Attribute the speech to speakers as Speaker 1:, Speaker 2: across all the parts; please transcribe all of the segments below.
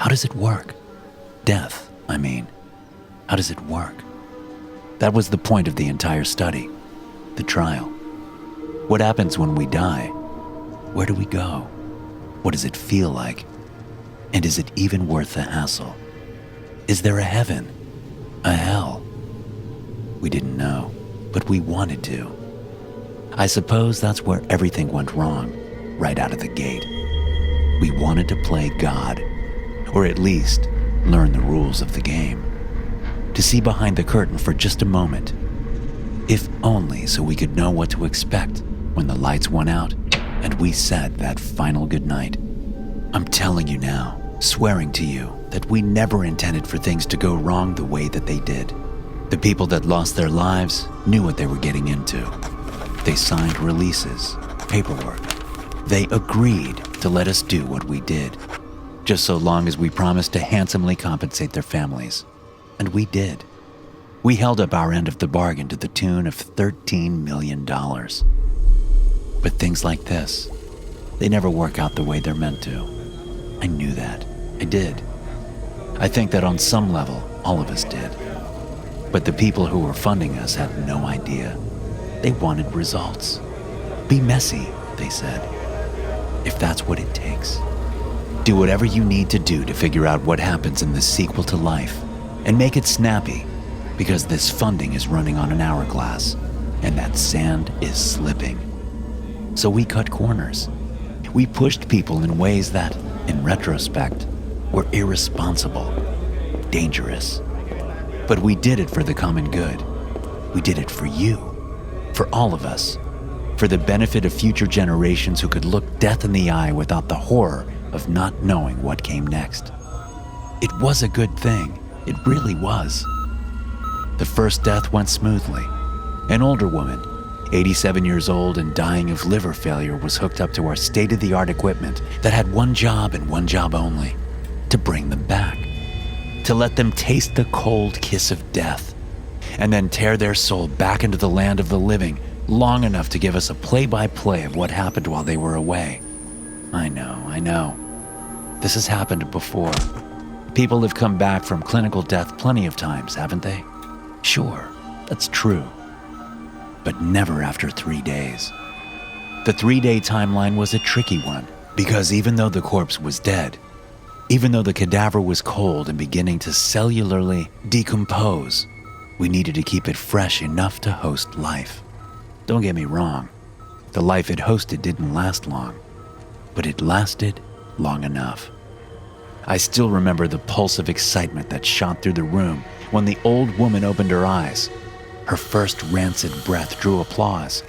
Speaker 1: How does it work? Death, I mean. How does it work? That was the point of the entire study, the trial. What happens when we die? Where do we go? What does it feel like? And is it even worth the hassle? Is there a heaven? A hell? We didn't know, but we wanted to. I suppose that's where everything went wrong, right out of the gate. We wanted to play God, or at least learn the rules of the game. To see behind the curtain for just a moment, if only so we could know what to expect when the lights went out and we said that final goodnight. I'm telling you now, swearing to you, that we never intended for things to go wrong the way that they did. The people that lost their lives knew what they were getting into. They signed releases, paperwork. They agreed to let us do what we did, just so long as we promised to handsomely compensate their families. And we did. We held up our end of the bargain to the tune of $13 million. But things like this, they never work out the way they're meant to. I knew that. I did. I think that on some level, all of us did. But the people who were funding us had no idea. They wanted results. Be messy, they said. If that's what it takes. Do whatever you need to do to figure out what happens in the sequel to life. And make it snappy, because this funding is running on an hourglass, and that sand is slipping. So we cut corners. We pushed people in ways that, in retrospect, were irresponsible, dangerous. But we did it for the common good. We did it for you, for all of us, for the benefit of future generations who could look death in the eye without the horror of not knowing what came next. It was a good thing. It really was. The first death went smoothly. An older woman, 87 years old and dying of liver failure, was hooked up to our state-of-the-art equipment that had one job and one job only: to bring them back. To let them taste the cold kiss of death, and then tear their soul back into the land of the living long enough to give us a play-by-play of what happened while they were away. I know. This has happened before. People have come back from clinical death plenty of times, haven't they? Sure, that's true. But never after 3 days. The 3-day timeline was a tricky one, because even though the corpse was dead, even though the cadaver was cold and beginning to cellularly decompose, we needed to keep it fresh enough to host life. Don't get me wrong, the life it hosted didn't last long, but it lasted long enough. I still remember the pulse of excitement that shot through the room when the old woman opened her eyes. Her first rancid breath drew applause.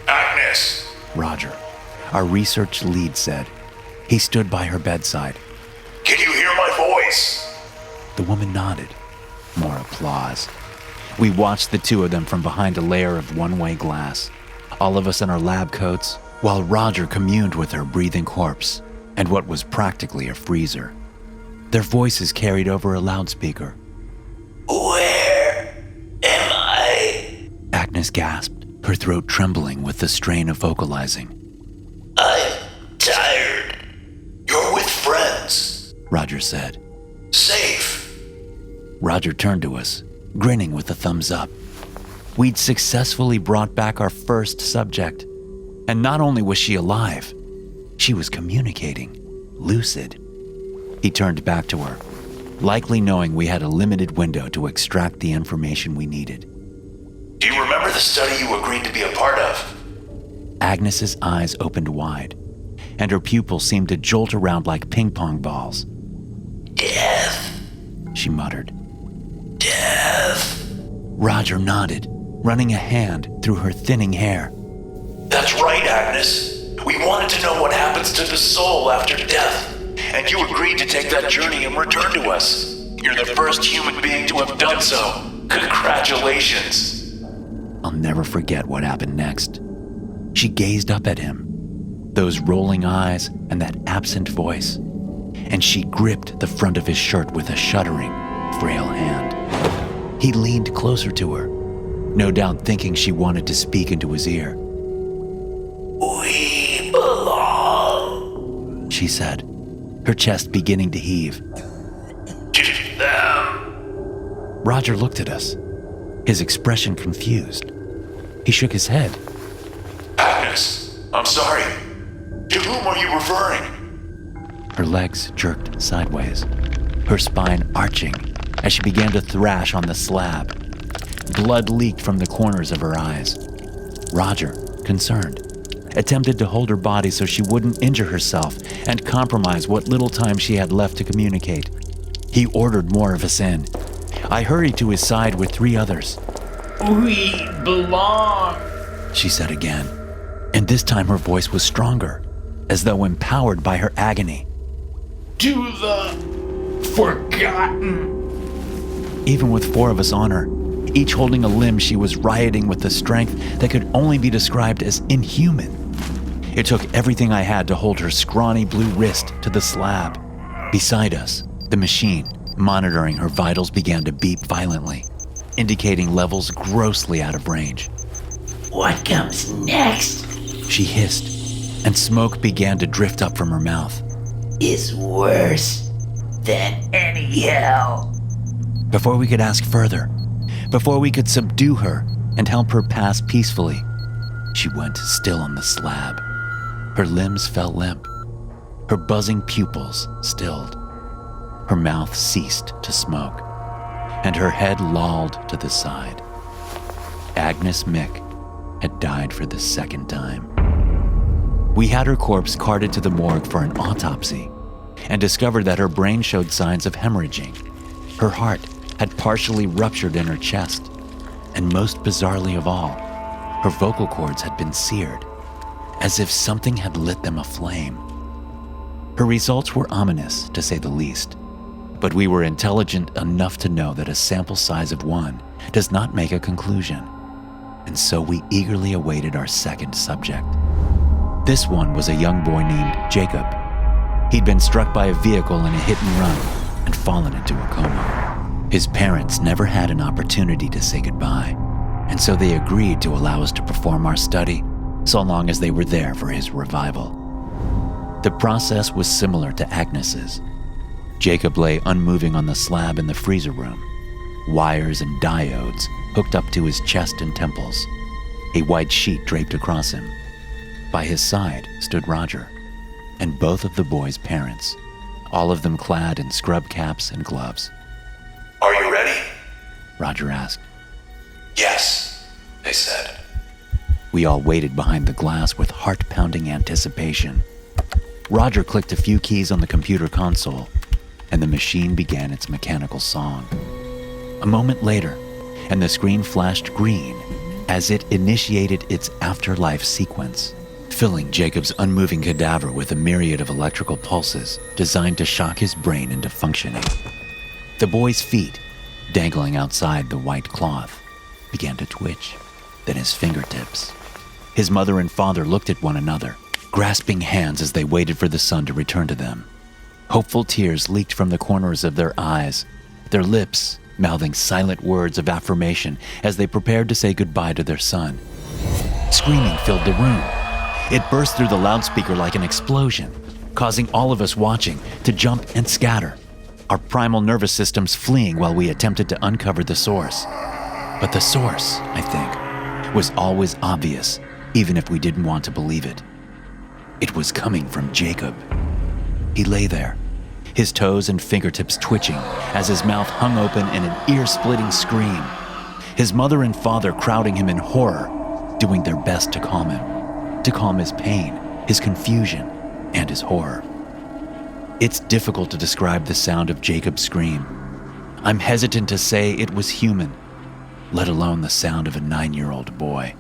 Speaker 2: Agnes!
Speaker 1: Roger, our research lead, said. He stood by her bedside.
Speaker 2: Can you hear my voice?
Speaker 1: The woman nodded. More applause. We watched the two of them from behind a layer of one-way glass, all of us in our lab coats, while Roger communed with her breathing corpse and what was practically a freezer. Their voices carried over a loudspeaker.
Speaker 2: Where am I?
Speaker 1: Agnes gasped, her throat trembling with the strain of vocalizing.
Speaker 2: I'm tired. You're with friends,
Speaker 1: Roger said.
Speaker 2: Safe.
Speaker 1: Roger turned to us, grinning with a thumbs up. We'd successfully brought back our first subject. And not only was she alive, she was communicating, lucid. He turned back to her, likely knowing we had a limited window to extract the information we needed.
Speaker 2: Do you remember the study you agreed to be a part of?
Speaker 1: Agnes's eyes opened wide, and her pupils seemed to jolt around like ping-pong balls.
Speaker 2: Death,
Speaker 1: she muttered.
Speaker 2: Death.
Speaker 1: Roger nodded, running a hand through her thinning hair.
Speaker 2: That's right, Agnes. We wanted to know what happens to the soul after death, and you agreed to take that journey and return to us. You're the first human being to have done so. Congratulations.
Speaker 1: I'll never forget what happened next. She gazed up at him, those rolling eyes and that absent voice, and she gripped the front of his shirt with a shuddering, frail hand. He leaned closer to her, no doubt thinking she wanted to speak into his ear.
Speaker 2: We belong,
Speaker 1: she said, her chest beginning to heave. Roger looked at us, his expression confused. He shook his head.
Speaker 2: Agnes, I'm sorry. To whom are you referring?
Speaker 1: Her legs jerked sideways, her spine arching as she began to thrash on the slab. Blood leaked from the corners of her eyes. Roger, concerned, attempted to hold her body so she wouldn't injure herself and compromise what little time she had left to communicate. He ordered more of us in. I hurried to his side with 3 others.
Speaker 3: We belong,
Speaker 1: she said again, and this time her voice was stronger, as though empowered by her agony.
Speaker 3: to the forgotten.
Speaker 1: Even with 4 of us on her, each holding a limb, she was rioting with the strength that could only be described as inhuman. It took everything I had to hold her scrawny blue wrist to the slab. Beside us, the machine, monitoring her vitals, began to beep violently, indicating levels grossly out of range.
Speaker 3: What comes next
Speaker 1: She hissed, and smoke began to drift up from her mouth.
Speaker 3: is worse than any hell.
Speaker 1: Before we could ask further, before we could subdue her and help her pass peacefully, she went still on the slab. Her limbs fell limp, her buzzing pupils stilled. Her mouth ceased to smoke, and her head lolled to the side. Agnes Mick had died for the 2nd time. We had her corpse carted to the morgue for an autopsy and discovered that her brain showed signs of hemorrhaging. Her heart had partially ruptured in her chest, and most bizarrely of all, her vocal cords had been seared, as if something had lit them aflame. Her results were ominous, to say the least, but we were intelligent enough to know that a sample size of 1 does not make a conclusion, and so we eagerly awaited our 2nd subject. This one was a young boy named Jacob. He'd been struck by a vehicle in a hit and run and fallen into a coma. His parents never had an opportunity to say goodbye, and so they agreed to allow us to perform our study so long as they were there for his revival. The process was similar to Agnes's. Jacob lay unmoving on the slab in the freezer room, wires and diodes hooked up to his chest and temples, a white sheet draped across him. By his side stood Roger, and both of the boys' parents, all of them clad in scrub caps and gloves.
Speaker 2: Are you ready?
Speaker 1: Roger asked.
Speaker 2: Yes, they said.
Speaker 1: We all waited behind the glass with heart-pounding anticipation. Roger clicked a few keys on the computer console, and the machine began its mechanical song. A moment later, and the screen flashed green as it initiated its Afterlife Sequence, filling Jacob's unmoving cadaver with a myriad of electrical pulses designed to shock his brain into functioning. The boy's feet, dangling outside the white cloth, began to twitch, then his fingertips. His mother and father looked at one another, grasping hands as they waited for the sun to return to them. Hopeful tears leaked from the corners of their eyes, their lips mouthing silent words of affirmation as they prepared to say goodbye to their son. Screaming filled the room. It burst through the loudspeaker like an explosion, causing all of us watching to jump and scatter, our primal nervous systems fleeing while we attempted to uncover the source. But the source, I think, was always obvious, even if we didn't want to believe it. It was coming from Jacob. He lay there, his toes and fingertips twitching as his mouth hung open in an ear-splitting scream. His mother and father crowding him in horror, doing their best to calm him, to calm his pain, his confusion, and his horror. It's difficult to describe the sound of Jacob's scream. I'm hesitant to say it was human, let alone the sound of a 9-year-old boy.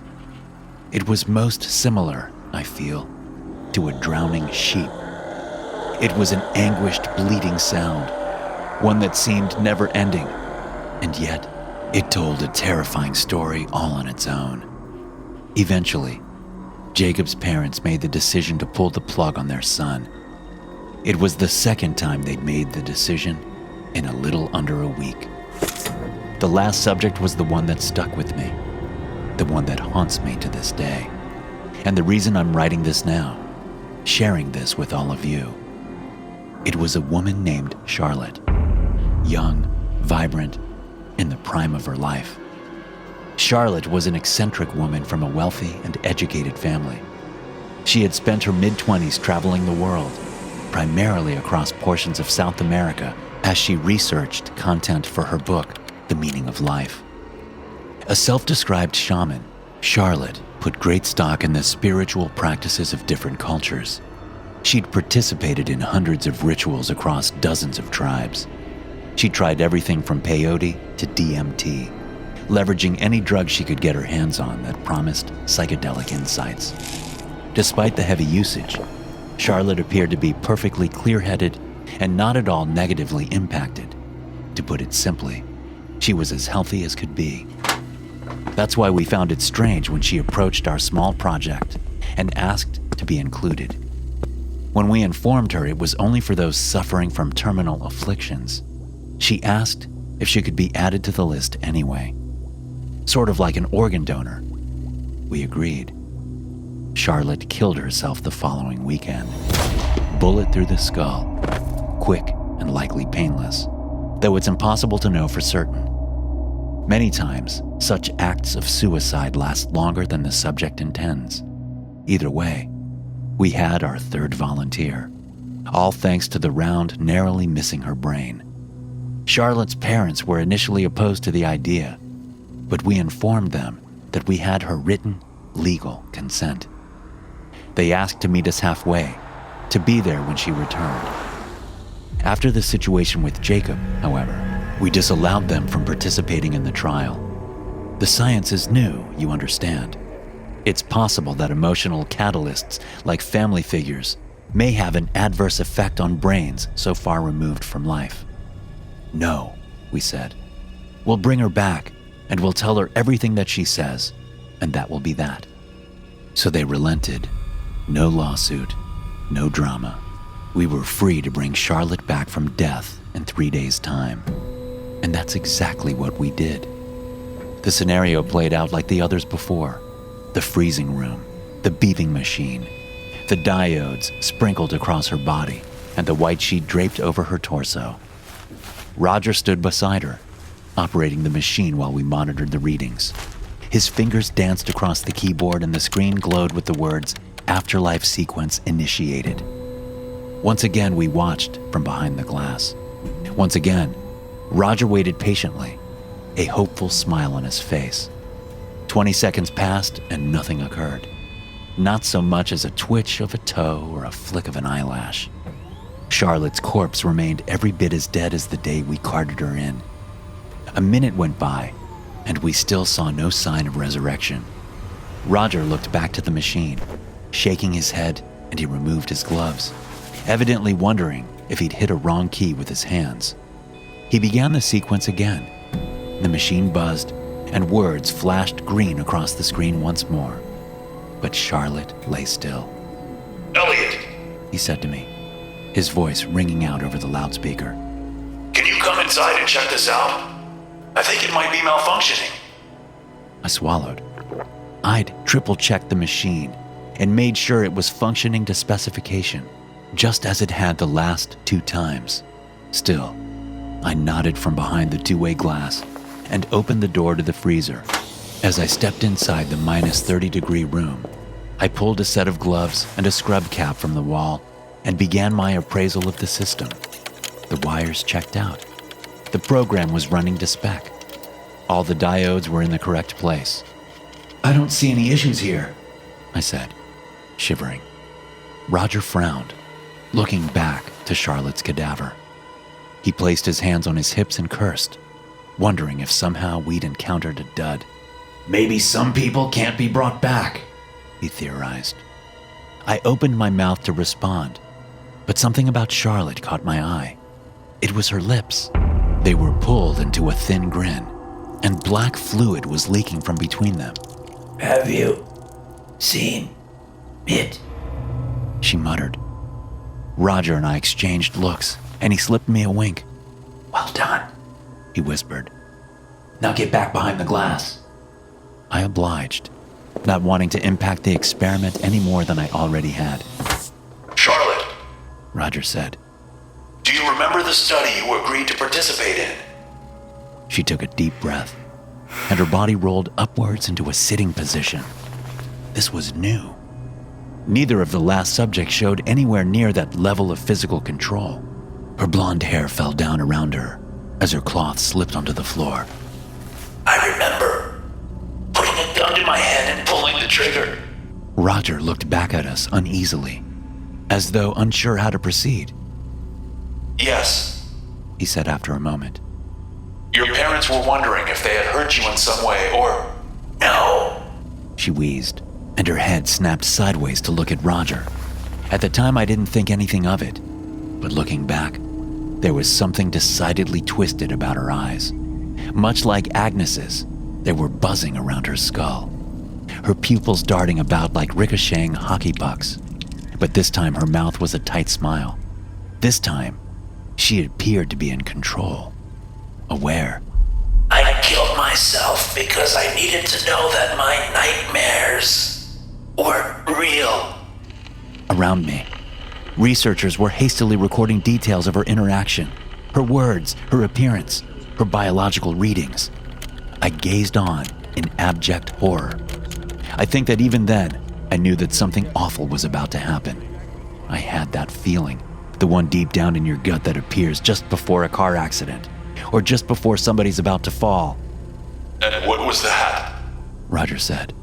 Speaker 1: It was most similar, I feel, to a drowning sheep. It was an anguished, bleating sound, one that seemed never-ending, and yet it told a terrifying story all on its own. Eventually, Jacob's parents made the decision to pull the plug on their son. It was the 2nd time they'd made the decision in a little under a week. The last subject was the one that stuck with me, the one that haunts me to this day, and the reason I'm writing this now, sharing this with all of you. It was a woman named Charlotte, young, vibrant, in the prime of her life. Charlotte was an eccentric woman from a wealthy and educated family. She had spent her mid-20s traveling the world, primarily across portions of South America, as she researched content for her book, The Meaning of Life. A self-described shaman, Charlotte put great stock in the spiritual practices of different cultures. She'd participated in hundreds of rituals across dozens of tribes. She tried everything from peyote to DMT, leveraging any drug she could get her hands on that promised psychedelic insights. Despite the heavy usage, Charlotte appeared to be perfectly clear-headed and not at all negatively impacted. To put it simply, she was as healthy as could be. That's why we found it strange when she approached our small project and asked to be included. When we informed her it was only for those suffering from terminal afflictions, she asked if she could be added to the list anyway. Sort of like an organ donor. We agreed. Charlotte killed herself the following weekend. Bullet through the skull. Quick and likely painless, though it's impossible to know for certain. Many times, such acts of suicide last longer than the subject intends. Either way, we had our third volunteer, all thanks to the round narrowly missing her brain. Charlotte's parents were initially opposed to the idea, but we informed them that we had her written, legal consent. They asked to meet us halfway, to be there when she returned. After the situation with Jacob, however, we disallowed them from participating in the trial. The science is new, you understand. It's possible that emotional catalysts, like family figures, may have an adverse effect on brains so far removed from life. No, we said. We'll bring her back, and we'll tell her everything that she says, and that will be that. So they relented. No lawsuit, no drama. We were free to bring Charlotte back from death in 3 days' time. And that's exactly what we did. The scenario played out like the others before. The freezing room, the beeping machine, the diodes sprinkled across her body, and the white sheet draped over her torso. Roger stood beside her, operating the machine while we monitored the readings. His fingers danced across the keyboard and the screen glowed with the words, "Afterlife Sequence initiated." Once again, we watched from behind the glass. Once again, Roger waited patiently, a hopeful smile on his face. 20 seconds passed and nothing occurred. Not so much as a twitch of a toe or a flick of an eyelash. Charlotte's corpse remained every bit as dead as the day we carted her in. A minute went by, and we still saw no sign of resurrection. Roger looked back to the machine, shaking his head, and he removed his gloves, evidently wondering if he'd hit a wrong key with his hands. He began the sequence again. The machine buzzed, and words flashed green across the screen once more. But Charlotte lay still.
Speaker 2: Elliot,
Speaker 1: He said to me, his voice ringing out over the loudspeaker.
Speaker 2: can you come inside and check this out? I think it might be malfunctioning.
Speaker 1: I swallowed. I'd triple-checked the machine and made sure it was functioning to specification, just as it had the last 2 times. Still, I nodded from behind the two-way glass and opened the door to the freezer. As I stepped inside the -30-degree room, I pulled a set of gloves and a scrub cap from the wall and began my appraisal of the system. The wires checked out. The program was running to spec. All the diodes were in the correct place. "I don't see any issues here," I said, shivering. Roger frowned, looking back to Charlotte's cadaver. He placed his hands on his hips and cursed, wondering if somehow we'd encountered a dud. "Maybe some people can't be brought back," he theorized. I opened my mouth to respond, but something about Charlotte caught my eye. It was her lips. They were pulled into a thin grin, and black fluid was leaking from between them.
Speaker 3: Have you seen it?
Speaker 1: She muttered. Roger and I exchanged looks, and he slipped me a wink.
Speaker 3: Well done,
Speaker 1: He whispered.
Speaker 3: now get back behind the glass.
Speaker 1: I obliged, not wanting to impact the experiment any more than I already had.
Speaker 2: Charlotte,
Speaker 1: Roger said.
Speaker 2: you remember the study you agreed to participate in?
Speaker 1: She took a deep breath, and her body rolled upwards into a sitting position. This was new. Neither of the last subjects showed anywhere near that level of physical control. Her blonde hair fell down around her as her cloth slipped onto the floor.
Speaker 2: I remember putting a gun to my head and pulling the trigger.
Speaker 1: Roger looked back at us uneasily, as though unsure how to proceed.
Speaker 2: Yes.
Speaker 1: He said after a moment.
Speaker 2: Your parents were wondering if they had hurt you in some way, or... No.
Speaker 1: She wheezed, and her head snapped sideways to look at Roger. At the time, I didn't think anything of it, but looking back, there was something decidedly twisted about her eyes. Much like Agnes's, they were buzzing around her skull, her pupils darting about like ricocheting hockey pucks. But this time, her mouth was a tight smile. This time, she appeared to be in control, aware.
Speaker 3: I killed myself because I needed to know that my nightmares were real.
Speaker 1: Around me, researchers were hastily recording details of her interaction, her words, her appearance, her biological readings. I gazed on in abject horror. I think that even then, I knew that something awful was about to happen. I had that feeling, the one deep down in your gut that appears just before a car accident, or just before somebody's about to fall.
Speaker 2: And what was that?
Speaker 1: Roger said,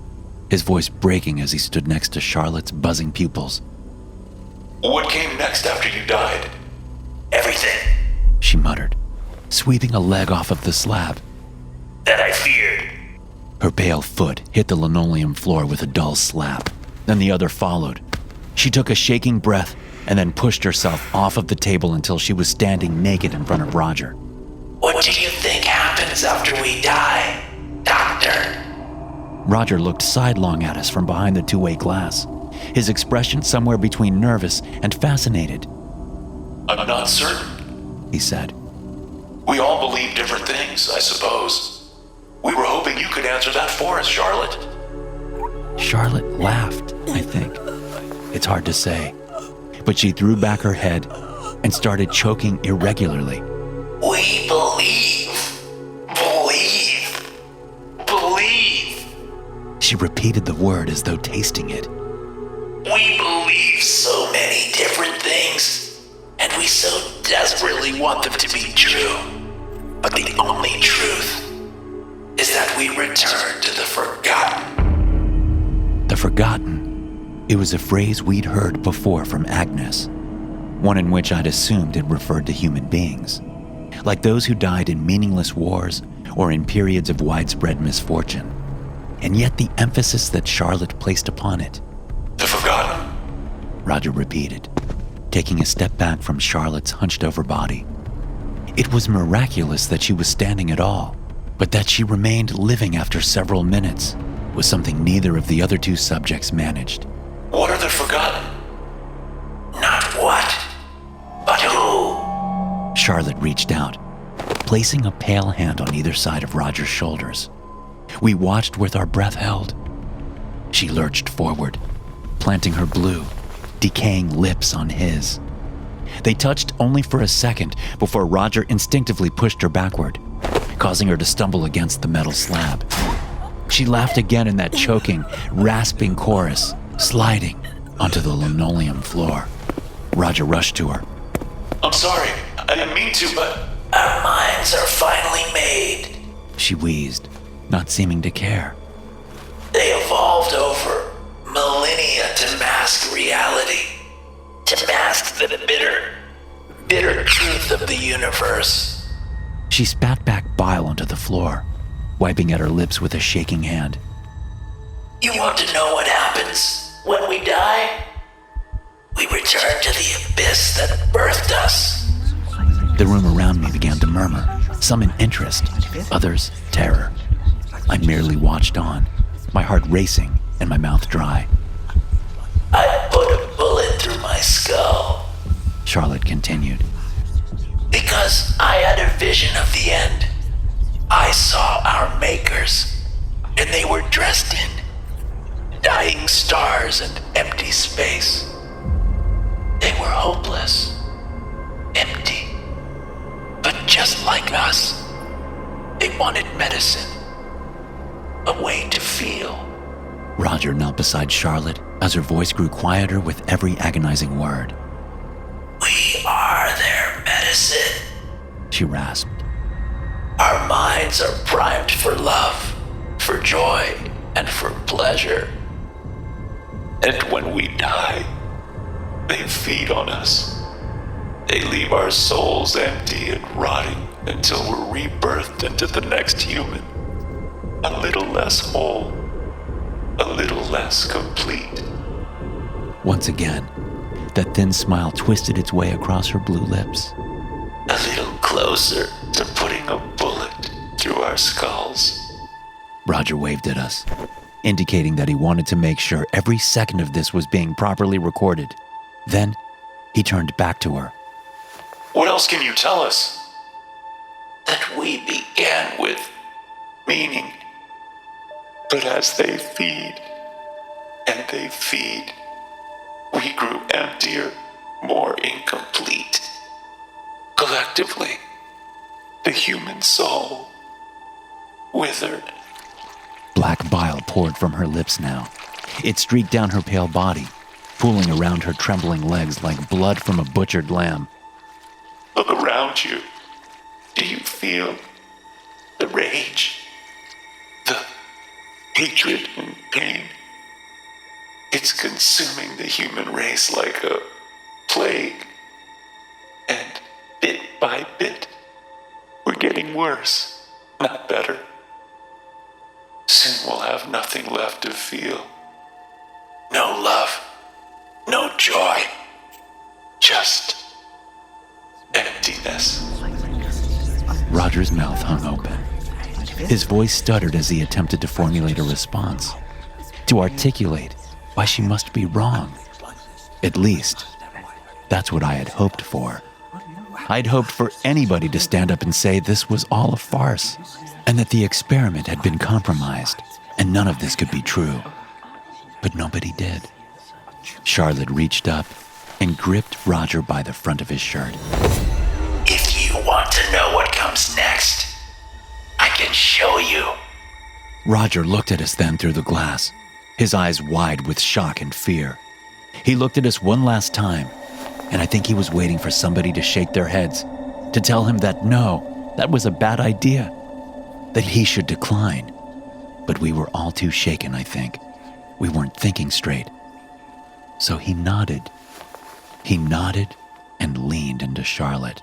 Speaker 1: his voice breaking as he stood next to Charlotte's buzzing pupils.
Speaker 2: What came next after you died?
Speaker 3: Everything
Speaker 1: She muttered, sweeping a leg off of the slab.
Speaker 3: that I feared.
Speaker 1: Her pale foot hit the linoleum floor with a dull slap. Then the other followed. She took a shaking breath and then pushed herself off of the table until she was standing naked in front of Roger.
Speaker 3: What do you think happens after we die, Doctor?
Speaker 1: Roger looked sidelong at us from behind the two-way glass, his expression somewhere between nervous and fascinated.
Speaker 2: I'm not certain,
Speaker 1: He said.
Speaker 2: We all believe different things, I suppose. We were hoping you could answer that for us, Charlotte.
Speaker 1: Charlotte laughed, I think. It's hard to say, but she threw back her head and started choking irregularly.
Speaker 3: We believe. Believe.
Speaker 1: She repeated the word as though tasting it.
Speaker 3: We believe so many different things, and we so desperately want them to be true. But the only truth is that we return to the forgotten.
Speaker 1: The forgotten. It was a phrase we'd heard before from Agnes, one in which I'd assumed it referred to human beings, like those who died in meaningless wars or in periods of widespread misfortune. And yet the emphasis that Charlotte placed upon it.
Speaker 2: The forgotten.
Speaker 1: Roger repeated, taking a step back from Charlotte's hunched-over body. It was miraculous that she was standing at all, but that she remained living after several minutes was something neither of the other two subjects managed.
Speaker 2: What are the forgotten?
Speaker 3: Not what, but who?
Speaker 1: Charlotte reached out, placing a pale hand on either side of Roger's shoulders. We watched with our breath held. She lurched forward, planting her blue, decaying lips on his. They touched only for a second before Roger instinctively pushed her backward, causing her to stumble against the metal slab. She laughed again in that choking, rasping chorus, sliding onto the linoleum floor. Roger rushed to her.
Speaker 2: I'm sorry, I didn't mean to, but...
Speaker 3: Our minds are finally made.
Speaker 1: She wheezed, not seeming to care.
Speaker 3: They evolved over millennia to mask reality, to mask the bitter truth of the universe.
Speaker 1: She spat back bile onto the floor, wiping at her lips with a shaking hand.
Speaker 3: You want to know what happens when we die? We return to the abyss that birthed us.
Speaker 1: The room around me began to murmur, some in interest, others terror. I merely watched on, my heart racing and my mouth dry.
Speaker 3: I put a bullet through my skull
Speaker 1: Charlotte continued.
Speaker 3: because I had a vision of the end. I saw our makers, and they were dressed in dying stars and empty space. They were hopeless, empty. like us. They wanted medicine. A way to feel.
Speaker 1: Roger knelt beside Charlotte as her voice grew quieter with every agonizing word.
Speaker 3: We are their medicine.
Speaker 1: She rasped.
Speaker 3: Our minds are primed for love, for joy, and for pleasure.
Speaker 2: And when we die, they feed on us. They leave our souls empty and rotting until we're rebirthed into the next human. A little less whole, a little less complete.
Speaker 1: Once again, that thin smile twisted its way across her blue lips.
Speaker 2: A little closer to putting a bullet through our skulls.
Speaker 1: Roger waved at us, indicating that he wanted to make sure every second of this was being properly recorded. Then, he turned back to her.
Speaker 2: What else can you tell us?
Speaker 3: That we began with
Speaker 2: Meaning. But as they feed, and they feed, we grew emptier, more incomplete. Collectively, the human soul withered.
Speaker 1: Black bile poured from her lips now. It streaked down her pale body, pooling around her trembling legs like blood from a butchered lamb.
Speaker 2: Look around you. Do you feel the rage? The hatred and pain? It's consuming the human race like a plague. And bit by bit, we're getting worse, not better. Soon we'll have nothing left to feel.
Speaker 3: no love, no joy.
Speaker 2: Just emptiness.
Speaker 1: Roger's mouth hung open. His voice stuttered as he attempted to formulate a response, to articulate why she must be wrong. At least, that's what I had hoped for. I'd hoped for anybody to stand up and say this was all a farce, and that the experiment had been compromised, and none of this could be true. But nobody did. Charlotte reached up and gripped Roger by the front of his shirt.
Speaker 3: If you want to know what comes next, I can show you.
Speaker 1: Roger looked at us then through the glass, his eyes wide with shock and fear. He looked at us one last time, and I think he was waiting for somebody to shake their heads, to tell him that no, that was a bad idea, that he should decline. But we were all too shaken, I think. We weren't thinking straight. So he nodded. He nodded and leaned into Charlotte.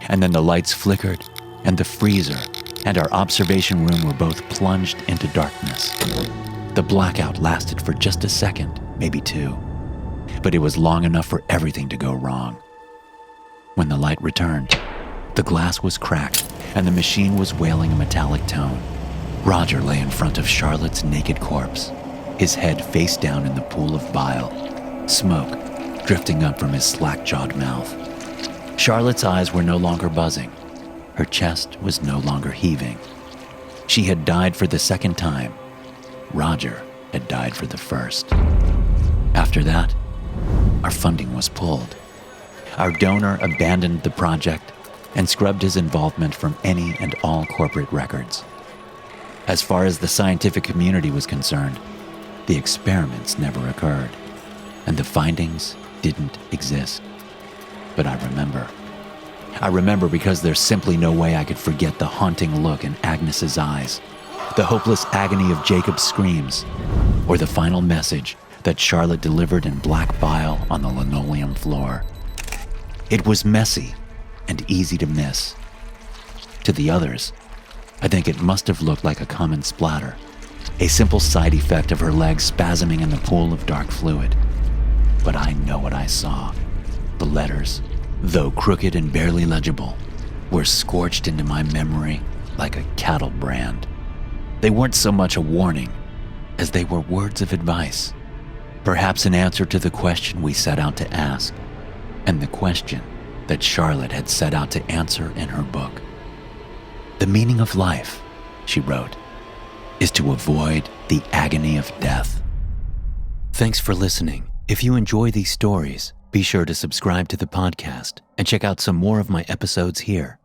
Speaker 1: And then the lights flickered, and the freezer and our observation room were both plunged into darkness. The blackout lasted for just a second, maybe two, but it was long enough for everything to go wrong. When the light returned, the glass was cracked and the machine was wailing a metallic tone. Roger lay in front of Charlotte's naked corpse, his head face down in the pool of bile, smoke drifting up from his slack-jawed mouth. Charlotte's eyes were no longer buzzing. Her chest was no longer heaving. She had died for the second time. Roger had died for the first. After that, our funding was pulled. Our donor abandoned the project and scrubbed his involvement from any and all corporate records. As far as the scientific community was concerned, the experiments never occurred, and the findings didn't exist. But I remember. I remember because there's simply no way I could forget the haunting look in Agnes's eyes, the hopeless agony of Jacob's screams, or the final message that Charlotte delivered in black bile on the linoleum floor. It was messy and easy to miss. To the others, I think it must have looked like a common splatter, a simple side effect of her legs spasming in the pool of dark fluid. But I know what I saw. The letters, though crooked and barely legible, were scorched into my memory like a cattle brand. They weren't so much a warning as they were words of advice, perhaps an answer to the question we set out to ask, and the question that Charlotte had set out to answer in her book. The meaning of life, she wrote, is to avoid the agony of death. Thanks for listening. If you enjoy these stories, be sure to subscribe to the podcast and check out some more of my episodes here.